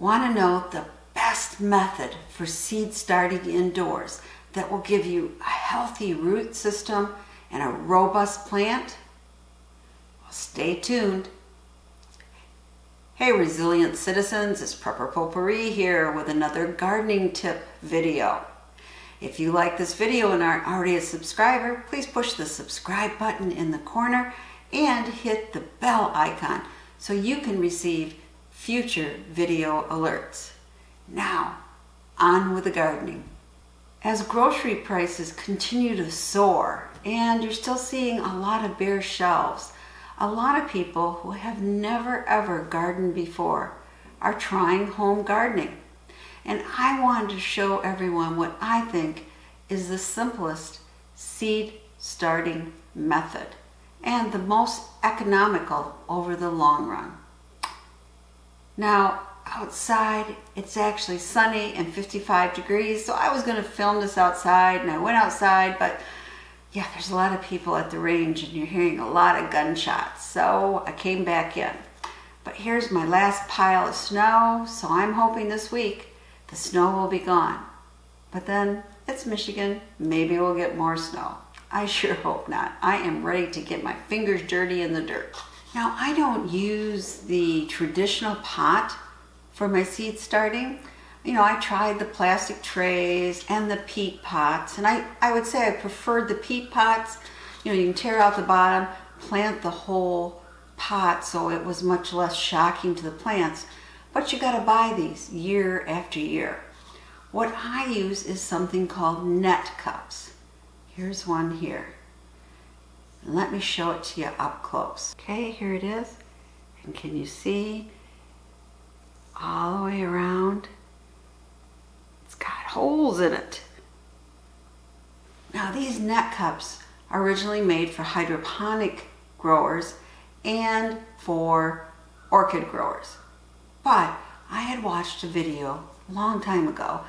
Want to know the best method for seed starting indoors that will give you a healthy root system and a robust plant? Well, stay tuned. Hey resilient citizens, it's Potpourri here with another gardening tip video. If you like this video and aren't already a subscriber, please push the subscribe button in the corner and hit the bell icon so you can receive future video alerts. Now, on with the gardening. As grocery prices continue to soar and you're still seeing a lot of bare shelves, a lot of people who have never ever gardened before are trying home gardening. And I wanted to show everyone what I think is the simplest seed starting method and the most economical over the long run. Now, outside, it's actually sunny and 55 degrees, so I was going to film this outside, and I went outside, but yeah, there's a lot of people at the range, and you're hearing a lot of gunshots, so I came back in. But here's my last pile of snow, so I'm hoping this week the snow will be gone. But then, it's Michigan, maybe we'll get more snow. I sure hope not. I am ready to get my fingers dirty in the dirt. Now, I don't use the traditional pot for my seed starting. You know, I tried the plastic trays and the peat pots, and I would say I preferred the peat pots. You know, you can tear out the bottom, plant the whole pot, so it was much less shocking to the plants. But you got to buy these year after year. What I use is something called net cups. Here's one here. And let me show it to you up close. Okay, here it is. And can you see all the way around? It's got holes in it. Now these net cups are originally made for hydroponic growers and for orchid growers. But I had watched a video a long time ago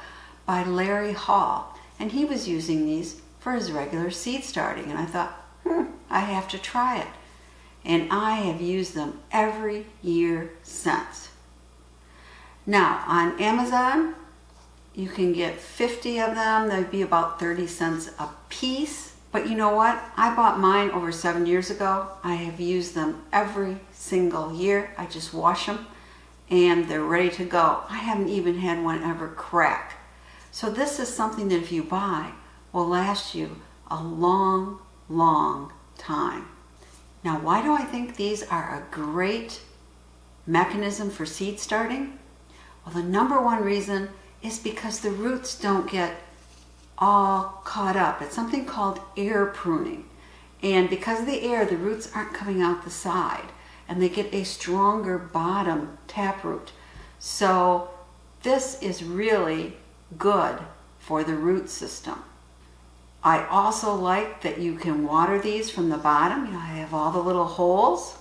by Larry Hall, and he was using these for his regular seed starting, and I thought, I have to try it. And I have used them every year since. Now, on Amazon, you can get 50 of them. They'd be about 30 cents a piece. But you know what? I bought mine over 7 years ago. I have used them every single year. I just wash them and they're ready to go. I haven't even had one ever crack. So this is something that if you buy will last you a long, long time. Now, why do I think these are a great mechanism for seed starting? Well, the number one reason is because the roots don't get all caught up. It's something called air pruning. And because of the air, the roots aren't coming out the side, and they get a stronger bottom taproot. So this is really good for the root system. I also like that you can water these from the bottom. You know, I have all the little holes,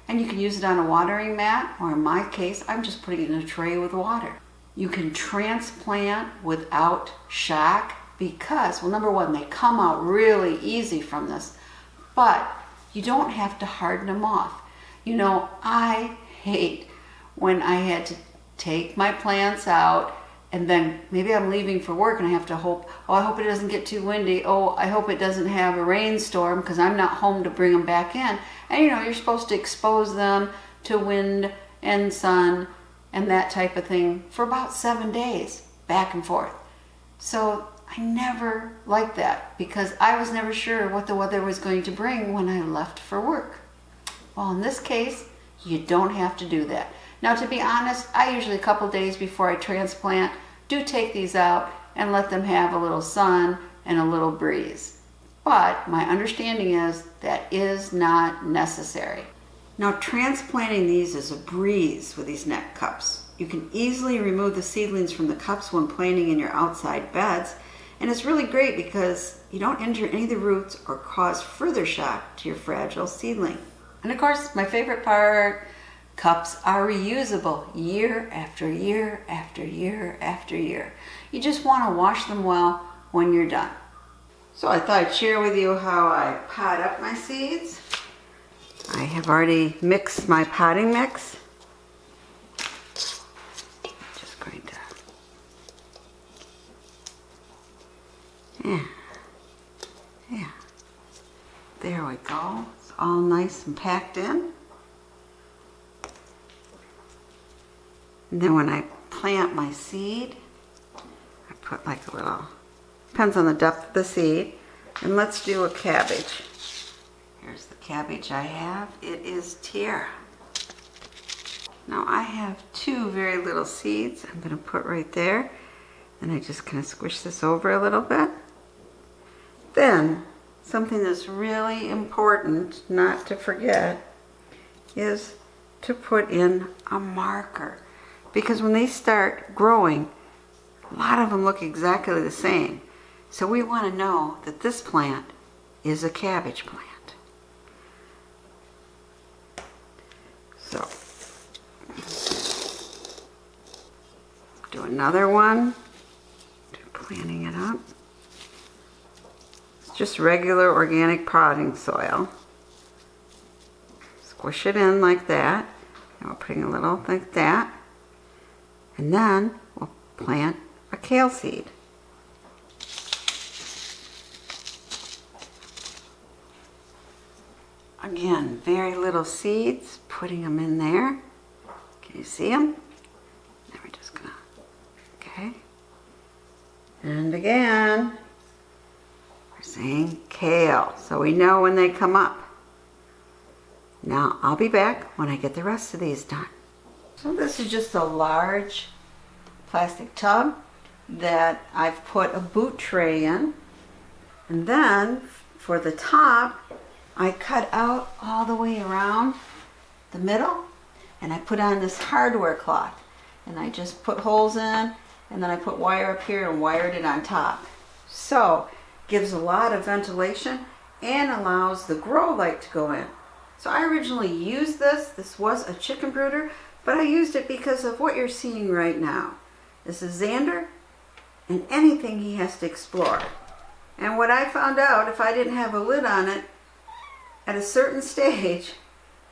and you can use it on a watering mat, or in my case, I'm just putting it in a tray with water. You can transplant without shock because, well, number one, they come out really easy from this, but you don't have to harden them off. You know, I hate when I had to take my plants out and then maybe I'm leaving for work and I have to hope, oh, I hope it doesn't get too windy. Oh, I hope it doesn't have a rainstorm because I'm not home to bring them back in. And you know, you're supposed to expose them to wind and sun and that type of thing for about 7 days, back and forth. So I never liked that because I was never sure what the weather was going to bring when I left for work. Well, in this case, you don't have to do that. Now, to be honest, I usually a couple days before I transplant do take these out and let them have a little sun and a little breeze. But my understanding is that is not necessary. Now, transplanting these is a breeze with these net cups. You can easily remove the seedlings from the cups when planting in your outside beds, and it's really great because you don't injure any of the roots or cause further shock to your fragile seedling. And of course, my favorite part, cups are reusable year after year after year after year. You just want to wash them well when you're done. So I thought I'd share with you how I pot up my seeds. I have already mixed my potting mix. Yeah. There we go. It's all nice and packed in. And then when I plant my seed, I put like a little, depends on the depth of the seed. And let's do a cabbage. Here's the cabbage I have. It is tiara. Now I have 2 very little seeds I'm going to put right there. And I just kind of squish this over a little bit. Then, something that's really important not to forget is to put in a marker. Because when they start growing, a lot of them look exactly the same. So we want to know that this plant is a cabbage plant. So, do another one. Planting it up. It's just regular organic potting soil. Squish it in like that. And we're putting a little like that. And then we'll plant a kale seed. Again, very little seeds, putting them in there. Can you see them? Now we're just gonna, okay. And again, we're saying kale, so we know when they come up. Now, I'll be back when I get the rest of these done. So this is just a large plastic tub that I've put a boot tray in. And then, for the top, I cut out all the way around the middle, and I put on this hardware cloth. And I just put holes in, and then I put wire up here and wired it on top. So, gives a lot of ventilation and allows the grow light to go in. So I originally used this was a chicken brooder, but I used it because of what you're seeing right now. This is Xander and anything he has to explore. And what I found out, if I didn't have a lid on it, at a certain stage,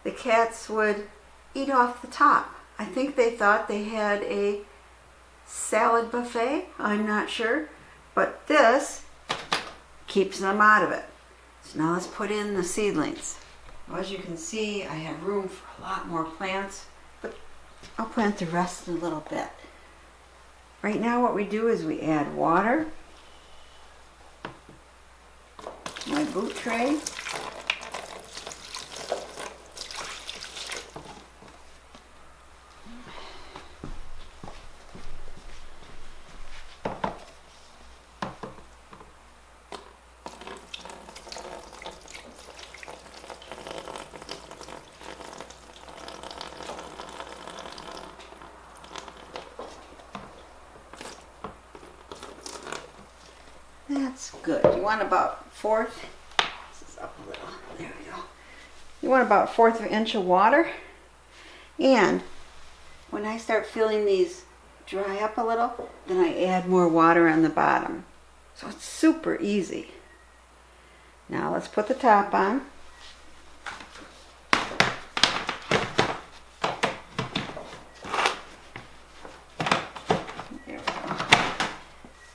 the cats would eat off the top. I think they thought they had a salad buffet, I'm not sure, but this keeps them out of it. So now let's put in the seedlings. Well, as you can see, I have room for a lot more plants, but I'll plant the rest in a little bit. Right now what we do is we add water, my boot tray, that's good. You want about this is up a little, there we go. You want about 1/4 inch of water. And when I start feeling these dry up a little, then I add more water on the bottom. So it's super easy. Now let's put the top on. There we go.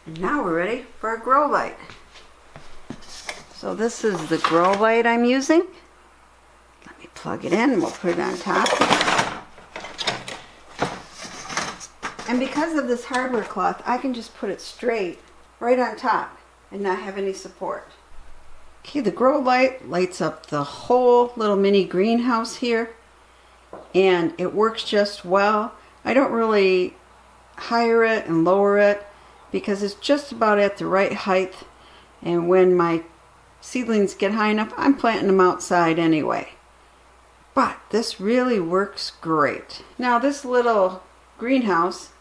And now we're ready for a grow light. So this is the grow light I'm using. Let me plug it in and we'll put it on top. And because of this hardware cloth, I can just put it straight right on top and not have any support. Okay, the grow light lights up the whole little mini greenhouse here, and it works just well. I don't really higher it and lower it because it's just about at the right height, and when my seedlings get high enough, I'm planting them outside anyway. But this really works great. Now this little greenhouse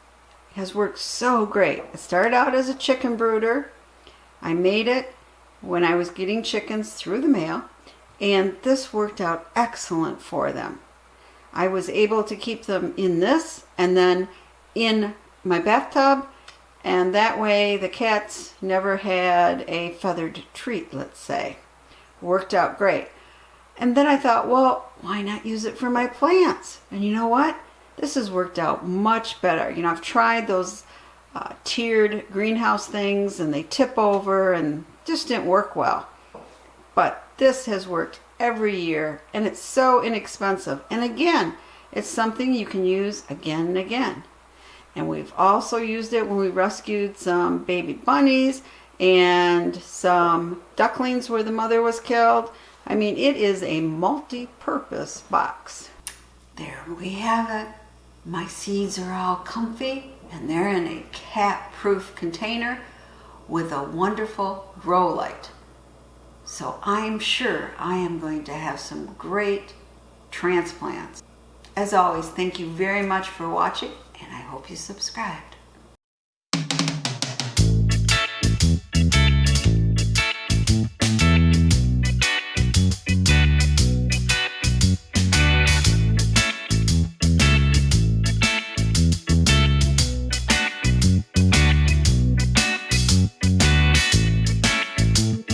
has worked so great. It started out as a chicken brooder. I made it when I was getting chickens through the mail, and this worked out excellent for them. I was able to keep them in this and then in my bathtub, and that way the cats never had a feathered treat, let's say. Worked out great. And then I thought, well, why not use it for my plants? And you know what? This has worked out much better. You know, I've tried those tiered greenhouse things and they tip over and just didn't work well. But this has worked every year and it's so inexpensive. And again, it's something you can use again and again. And we've also used it when we rescued some baby bunnies and some ducklings where the mother was killed. I mean, it is a multi-purpose box. There we have it. My seeds are all comfy and they're in a cat-proof container with a wonderful grow light. So I'm sure I am going to have some great transplants. As always, thank you very much for watching, and I hope you subscribed.